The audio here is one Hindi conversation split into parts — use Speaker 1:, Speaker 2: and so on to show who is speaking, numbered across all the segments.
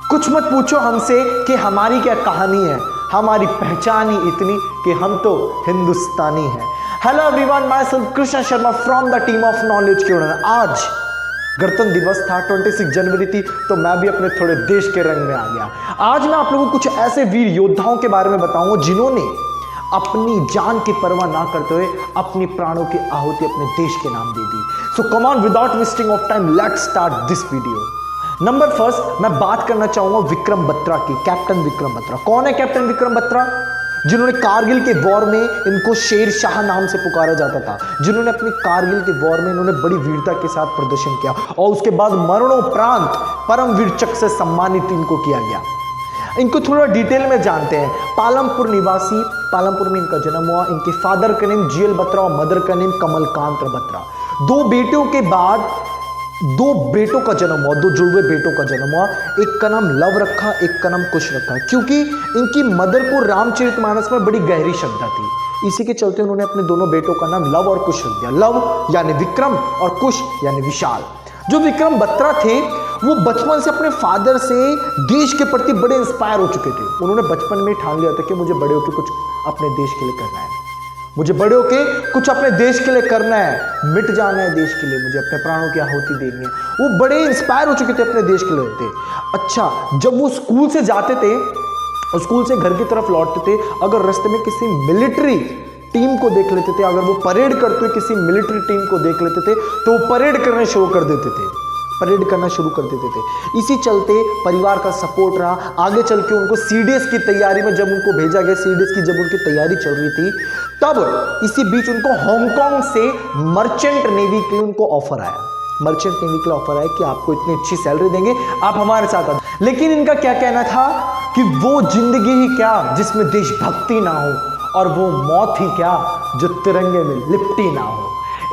Speaker 1: कुछ मत पूछो हमसे कि हमारी क्या कहानी है, हमारी पहचान ही इतनी कि हम तो हिंदुस्तानी हैं। Hello everyone, my self Krishna Sharma from the team of knowledge के ओनर। आज गणतंत्र दिवस था, 26 जनवरी थी, तो मैं भी अपने थोड़े देश के रंग में आ गया। आज मैं आप लोगों को कुछ ऐसे वीर योद्धाओं के बारे में बताऊंगा जिन्होंने अपनी जान की परवाह ना करते हुए अपने प्राणों की आहुति अपने देश के नाम दे दी। So come on, without wasting of time, let's start this video. Number first मैं बात करना चाहूंगा विक्रम बत्रा की। कैप्टन विक्रम बत्रा कौन है? कैप्टन विक्रम बत्रा जिन्होंने कारगिल के वॉर में, इनको शेर शाह नाम से पुकारा जाता था, जिन्होंने अपनी कारगिल के वॉर में इन्होंने बड़ी वीरता के साथ प्रदर्शन किया और उसके बाद मरणोपरांत परमवीर चक्र से सम्मानित इनको किया गया। इनको थोड़ा डिटेल में जानते हैं। पालमपुर निवासी, पालमपुर में इनका जन्म हुआ। इनके फादर का नेम जीएल बत्रा और मदर का नेम कमलकांत बत्रा। दो बेटों के बाद दो बेटों का जन्म हुआ, दो जुड़वे बेटों का जन्म हुआ। एक का नाम लव रखा, एक का नाम कुश रखा, क्योंकि इनकी मदर को रामचरितमानस में बड़ी गहरी श्रद्धा थी। इसी के चलते उन्होंने अपने दोनों बेटों का नाम लव और कुश रख दिया। लव यानी विक्रम और कुश यानी विशाल। जो विक्रम बत्रा थे वो बचपन से अपने फादर से देश के प्रति बड़े इंस्पायर हो चुके थे। उन्होंने बचपन में ठान लिया था कि मुझे बड़े होकर कुछ अपने देश के लिए करना है, मुझे बड़े होके कुछ अपने देश के लिए करना है, मिट जाना है देश के लिए, मुझे अपने प्राणों की आहुति देनी है। वो बड़े इंस्पायर हो चुके थे अपने देश के लिए होते। अच्छा, जब वो स्कूल से जाते थे, स्कूल से घर की तरफ लौटते थे, अगर रास्ते में किसी मिलिट्री टीम को देख लेते थे, अगर वो परेड करते हुए किसी मिलिट्री टीम को देख लेते थे तो वो परेड करना शुरू कर देते थे, परेड करना शुरू कर देते थे। इसी चलते परिवार का सपोर्ट रहा। आगे चल के उनको सीडीएस की तैयारी में जब उनको भेजा गया, सीडीएस की जब उनकी तैयारी चल रही थी, तब इसी बीच उनको हांगकांग से मर्चेंट नेवी के लिए उनको ऑफर आया। मर्चेंट नेवी के लिए ऑफर आया कि आपको इतनी अच्छी सैलरी देंगे, आप हमारे साथ आ। लेकिन इनका क्या कहना था कि वो जिंदगी ही क्या जिसमें देशभक्ति ना हो, और वो मौत ही क्या जो तिरंगे में लिपटी ना हो।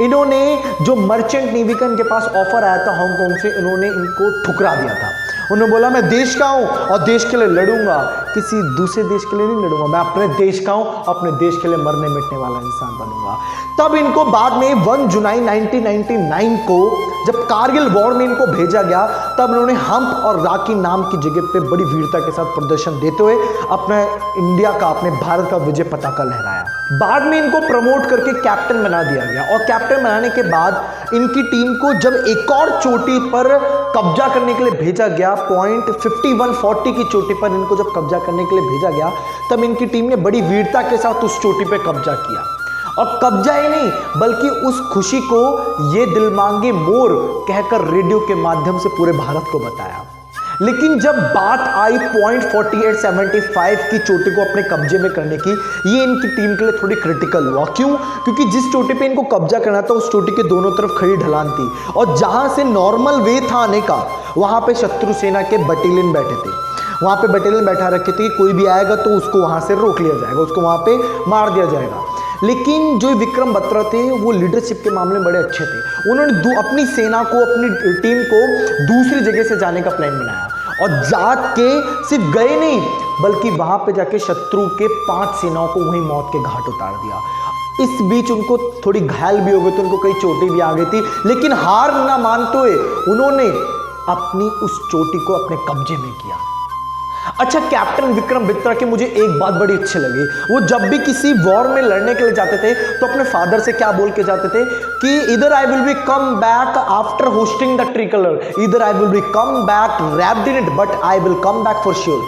Speaker 1: इन्होंने जो मर्चेंट नेवी का इनके पास ऑफर आया था हांगकांग से, इन्होंने इनको ठुकरा दिया था। उन्होंने बोला मैं देश का हूं और देश के लिए लड़ूंगा, किसी दूसरे देश के लिए नहीं लड़ूंगा, मैं अपने देश का हूं, अपने देश के लिए मरने मिटने वाला इंसान बनूंगा। तब इनको बाद में 1 जुलाई 1999 को जब कारगिल वॉर में इनको भेजा गया, तब उन्होंने हम्प और राखी नाम की जगह पे बड़ी वीरता के साथ प्रदर्शन देते हुए अपने इंडिया का, अपने भारत का विजय पताका लहराया। बाद में इनको प्रमोट करके कैप्टन बना दिया गया और कैप्टन बनाने के बाद इनकी टीम को जब एक और चोटी पर कब्जा करने के लिए भेजा गया, पॉइंट 5140 की चोटी पर इनको जब कब्जा करने के लिए भेजा गया, तब इनकी टीम ने बड़ी वीरता के साथ उस चोटी पर कब्जा किया। और कब्जा ही नहीं, बल्कि उस खुशी को ये दिल मांगे मोर कहकर रेडियो के माध्यम से पूरे भारत को बताया। लेकिन जब बात आई पॉइंट 4875 की चोटी को अपने कब्जे में करने की, ये इनकी टीम के लिए थोड़ी क्रिटिकल हुआ। क्यों? क्योंकि जिस चोटी पे इनको कब्जा करना था उस चोटी के दोनों तरफ खड़ी ढलान थी और जहां से नॉर्मल वे था आने का, वहां पे शत्रु सेना के बटालियन बैठे थे। वहां पे बटालियन बैठा रखे थे कि कोई भी आएगा तो उसको वहां से रोक लिया जाएगा, उसको वहां पे मार दिया जाएगा। लेकिन जो विक्रम बत्रा थे वो लीडरशिप के मामले में बड़े अच्छे थे। उन्होंने अपनी सेना को, अपनी टीम को दूसरी जगह से जाने का प्लान बनाया और जाके सिर्फ गए नहीं, बल्कि वहां पे जाके शत्रु के 5 सेनाओं को वहीं मौत के घाट उतार दिया। इस बीच उनको थोड़ी घायल भी हो गई, तो उनको कई चोटें भी आ गई थी, लेकिन हार ना मानते हुए उन्होंने अपनी उस चोटी को अपने कब्जे में किया। अच्छा, कैप्टन विक्रम बत्रा की मुझे एक बात बड़ी अच्छी लगी। वो जब भी किसी वॉर में लड़ने के लिए जाते थे तो अपने फादर से क्या बोल के जाते थे कि इधर I will be come back after hoisting the tricolour, इधर I will be come back wrapped in it, but I will come back for sure.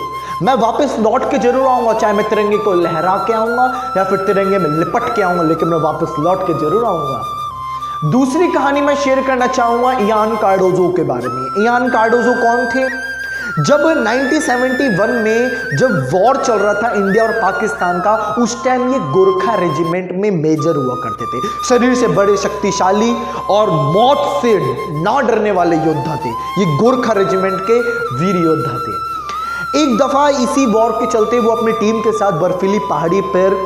Speaker 1: मैं वापस लौट के जरूर आऊंगा, चाहे मैं तिरंगे को लहरा के आऊंगा या फिर तिरंगे में लिपट के आऊंगा, लेकिन मैं वापस लौट के जरूर आऊंगा। दूसरी कहानी मैं शेयर करना चाहूंगा इयान कार्डोजो के बारे में। इयान कार्डोजो कौन थे? जब 1971 में जब वॉर चल रहा था इंडिया और पाकिस्तान का, उस टाइम ये गोरखा रेजिमेंट में मेजर हुआ करते थे। शरीर से बड़े, शक्तिशाली और मौत से ना डरने वाले योद्धा थे। ये गोरखा रेजिमेंट के वीर योद्धा थे। एक दफा इसी वॉर के चलते वो अपनी टीम के साथ बर्फीली पहाड़ी पर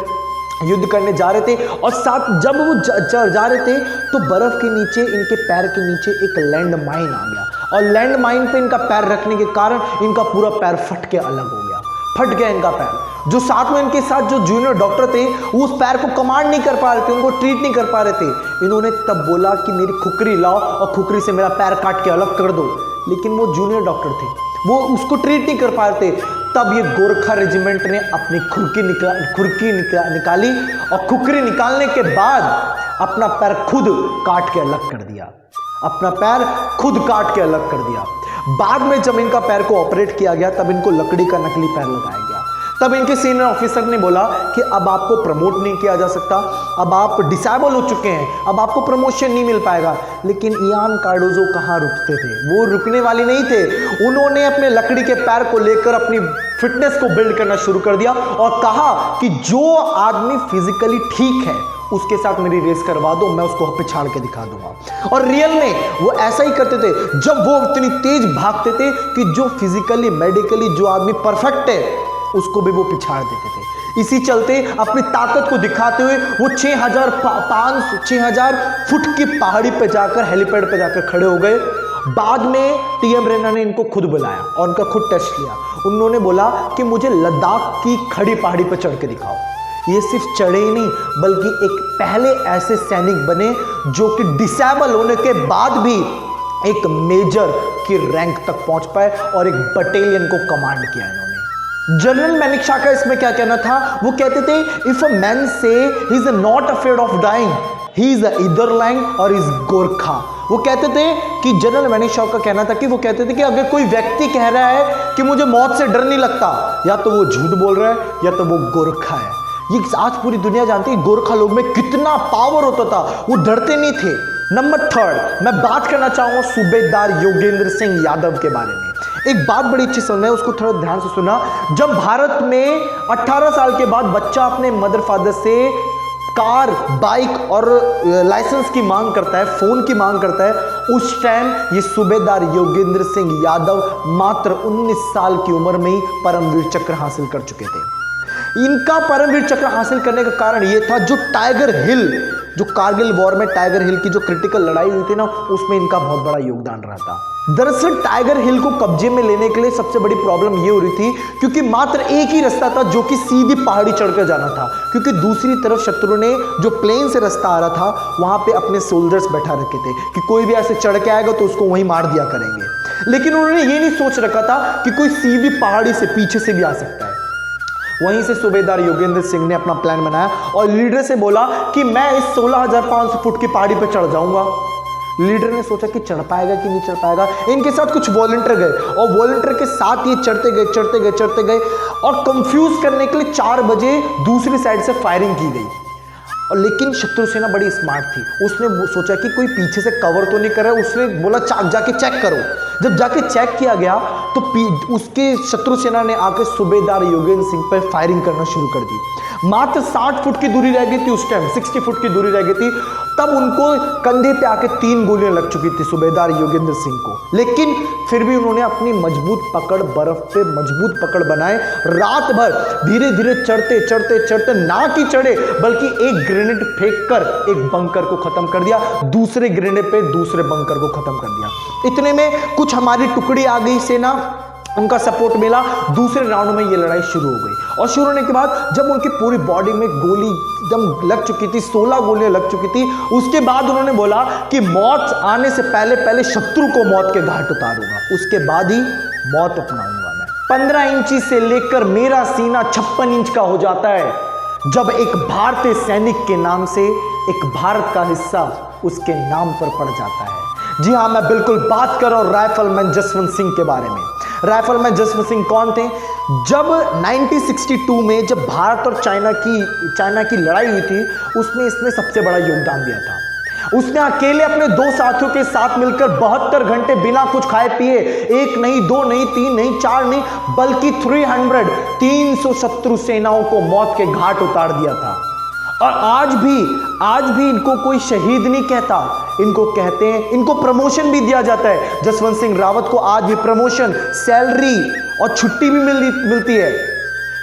Speaker 1: युद्ध करने जा रहे थे और साथ जब वो जा रहे थे तो बर्फ के नीचे, इनके पैर के नीचे एक लैंड माइन आ गया और लैंड माइन पे इनका पैर रखने के कारण इनका पूरा पैर फट के अलग हो गया, फट गया इनका पैर। जो साथ में इनके साथ जो जूनियर डॉक्टर थे वो उस पैर को कमांड नहीं कर पा रहे थे, उनको ट्रीट नहीं कर पा रहे थे। इन्होंने तब बोला कि मेरी खुकरी लाओ और खुकरी से मेरा पैर काट के अलग कर दो, लेकिन वो जूनियर डॉक्टर थे, वो उसको ट्रीट नहीं कर पाते। तब ये गोरखा रेजिमेंट ने अपनी खुरकी निकाली और खुकरी निकालने के बाद अपना पैर खुद काट के अलग कर दिया, अपना पैर खुद काट के अलग कर दिया। बाद में जब इनका पैर को ऑपरेट किया गया तब इनको लकड़ी का नकली पैर लगाया गया। तब इनके सीनियर ऑफिसर ने बोला कि अब आपको प्रमोट नहीं किया जा सकता, अब आप डिसेबल हो चुके हैं, अब आपको प्रमोशन नहीं मिल पाएगा। लेकिन इयान कार्डोजो कहाँ रुकते थे, वो रुकने वाले नहीं थे। उन्होंने अपने लकड़ी के पैर को लेकर अपनी फिटनेस को बिल्ड करना शुरू कर दिया और कहा कि जो आदमी फिजिकली ठीक है उसके साथ मेरी रेस करवा दो, मैं उसको पिछाड़ के दिखा दूंगा। और रियल में वो ऐसा ही करते थे। जब वो इतनी तेज भागते थे कि जो फिजिकली मेडिकली जो आदमी परफेक्ट है उसको भी वो पिछाड़ देते थे। इसी चलते अपनी ताकत को दिखाते हुए वो 6,000 फुट की पहाड़ी पे जाकर हेलीपैड पे जाकर खड़े हो गए। बाद में टीएम रेना ने इनको खुद बुलाया और उनका खुद टेस्ट किया। उन्होंने बोला कि मुझे लद्दाख की खड़ी पहाड़ी पर चढ़ के दिखाओ। ये सिर्फ चढ़े ही नहीं बल्कि एक पहले ऐसे सैनिक बने जो कि डिसेबल होने के बाद भी एक मेजर की रैंक तक पहुंच पाए और एक बटालियन को कमांड किया इन्होंने। जनरल मैनिक का इसमें क्या कहना था, वो कहते थे if a man say he is not afraid of dying he is either lying or is Gorkha. वो कहते थे कि जनरल मैनिक का कहना था कि वो कहते थे कि अगर कोई व्यक्ति कह रहा है कि मुझे मौत से डर नहीं लगता, या तो वो झूठ बोल रहा है या तो वो गोरखा है। ये आज पूरी दुनिया जानती है गोरखा लोग में कितना पावर होता था, वो डरते नहीं थे। नंबर 3 मैं बात करना चाहूंगा सूबेदार योगेंद्र सिंह यादव के बारे में। एक बात बड़ी अच्छी समझ है, उसको थोड़ा ध्यान से सुना। जब भारत में 18 साल के बाद बच्चा अपने मदर फादर से कार, बाइक और लाइसेंस की मांग करता है, फोन की मांग करता है, उस टाइम ये सूबेदार योगेंद्र सिंह यादव मात्र 19 साल की उम्र में ही परमवीर चक्र हासिल कर चुके थे। इनका परमवीर चक्र हासिल करने का कारण यह था जो टाइगर हिल, जो कारगिल वॉर में टाइगर हिल की जो क्रिटिकल लड़ाई हुई थी ना, उसमें इनका बहुत बड़ा योगदान रहा था। दरअसल टाइगर हिल को कब्जे में लेने के लिए सबसे बड़ी प्रॉब्लम यह हो रही थी क्योंकि मात्र एक ही रास्ता था जो कि सीधी पहाड़ी चढ़कर जाना था, क्योंकि दूसरी तरफ शत्रु ने जो प्लेन से रास्ता आ रहा था वहां पे अपने सोल्जर्स बैठा रखे थे कि कोई भी ऐसे चढ़ के आएगा तो उसको वहीं मार दिया करेंगे। लेकिन उन्होंने ये नहीं सोच रखा था कि कोई सीधी पहाड़ी से पीछे से भी आ सकता है। वहीं से सूबेदार योगेंद्र सिंह ने अपना प्लान बनाया और लीडर से बोला कि मैं इस 16,500 फुट की पहाड़ी पर चढ़ जाऊंगा। लीडर ने सोचा कि चढ़ पाएगा कि नहीं चढ़ पाएगा। इनके साथ कुछ वॉलंटियर गए और वॉलंटियर के साथ ये चढ़ते गए और कंफ्यूज करने के लिए 4 बजे दूसरी साइड से फायरिंग की गई। और लेकिन शत्रु सेना बड़ी स्मार्ट थी, उसने सोचा कि कोई पीछे से कवर तो नहीं कर रहा है। उसने बोला जाके चेक करो। जब जाके चेक किया गया तो उसके शत्रु सेना ने आकर सूबेदार योगेंद्र सिंह पर फायरिंग करना शुरू कर दी। मात्र 60 फुट की दूरी रह गई थी उस टाइम, 60 फुट की दूरी रह गई थी। तब उनको कंधे पे आके 3 गोलियां लग चुकी थी सूबेदार योगेंद्र सिंह को। लेकिन फिर भी उन्होंने अपनी मजबूत पकड़, बर्फ पे मजबूत पकड़ बनाए। रात भर धीरे धीरे चढ़ते ना कि चढ़े बल्कि एक ग्रेनेड फेंक कर एक बंकर को खत्म कर दिया, दूसरे ग्रेनेड पे दूसरे बंकर को खत्म कर दिया। इतने में कुछ हमारी टुकड़ी आ गई, सेना उनका सपोर्ट मिला। दूसरे राउंड में ये लड़ाई शुरू हो गई और शुरू होने के बाद जब उनकी पूरी बॉडी में गोली एकदम लग चुकी थी, 16 गोलियां लग चुकी थी, उसके बाद उन्होंने बोला कि मौत आने से पहले शत्रु को मौत के घाट उतारूंगा, उसके बाद ही मौत अपनाऊंगा मैं। 15 इंची से लेकर मेरा सीना 56 इंच का हो जाता है जब एक भारतीय सैनिक के नाम से एक भारत का हिस्सा उसके नाम पर पड़ जाता है। जी हाँ, मैं बिल्कुल बात कर रहा हूं राइफलमैन जसवंत सिंह के बारे में। राइफलमैन जसवंत सिंह कौन थे? जब 1962 में जब भारत और चाइना की लड़ाई हुई थी उसमें इसने सबसे बड़ा योगदान दिया था। उसने अकेले अपने 2 साथियों के साथ मिलकर 72 घंटे बिना कुछ खाए पिए, 1 नहीं 2 नहीं 3 नहीं 4 नहीं बल्कि 300 शत्रु सेनाओं को मौत के घाट उतार दिया था। और आज भी इनको कोई शहीद नहीं कहता, इनको कहते हैं, इनको प्रमोशन भी दिया जाता है। जसवंत सिंह रावत को आज भी प्रमोशन, सैलरी और छुट्टी भी मिलती है।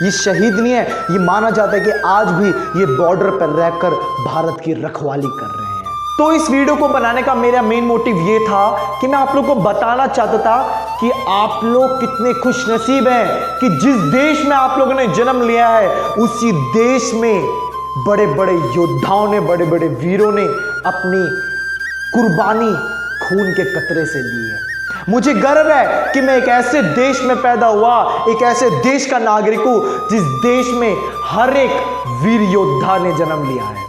Speaker 1: ये शहीद नहीं है, ये माना जाता है कि आज भी ये बॉर्डर पर रहकर भारत की रखवाली कर रहे हैं। तो इस वीडियो को बनाने का मेरा मेन मोटिव ये था कि मैं आप लोगों को बताना चाहता था कि आप लोग कितने खुशनसीब हैं कि जिस देश में आप लोगों ने जन्म लिया है उसी देश में बड़े बड़े योद्धाओं ने, बड़े बड़े वीरों ने अपनी कुर्बानी खून के कतरे से दी है। मुझे गर्व है कि मैं एक ऐसे देश में पैदा हुआ, एक ऐसे देश का नागरिक हूं जिस देश में हर एक वीर योद्धा ने जन्म लिया है,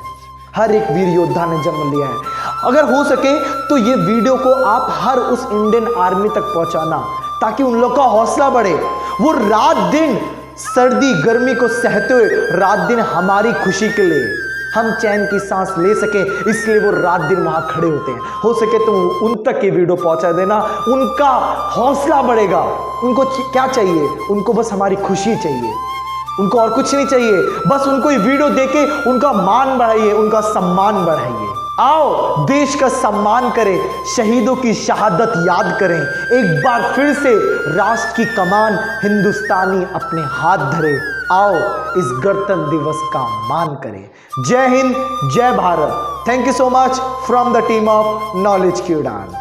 Speaker 1: हर एक वीर योद्धा ने जन्म लिया है। अगर हो सके तो ये वीडियो को आप हर उस इंडियन आर्मी तक पहुंचाना, ताकि उन लोग का हौसला बढ़े। वो रात दिन सर्दी गर्मी को सहते हुए रात दिन हमारी खुशी के लिए, हम चैन की सांस ले सके, इसलिए वो रात दिन वहां खड़े होते हैं। हो सके तो उन तक ये वीडियो पहुंचा देना, उनका हौसला बढ़ेगा। उनको क्या चाहिए? उनको बस हमारी खुशी चाहिए, उनको और कुछ नहीं चाहिए। बस उनको ये वीडियो देके उनका मान बढ़ाइए, उनका सम्मान बढ़ाइए। आओ देश का सम्मान करें, शहीदों की शहादत याद करें, एक बार फिर से राष्ट्र की कमान हिंदुस्तानी अपने हाथ धरे। आओ इस गणतंत्र दिवस का मान करें। जय हिंद, जय Bharat. Thank you so much from the team of knowledge की उड़ान।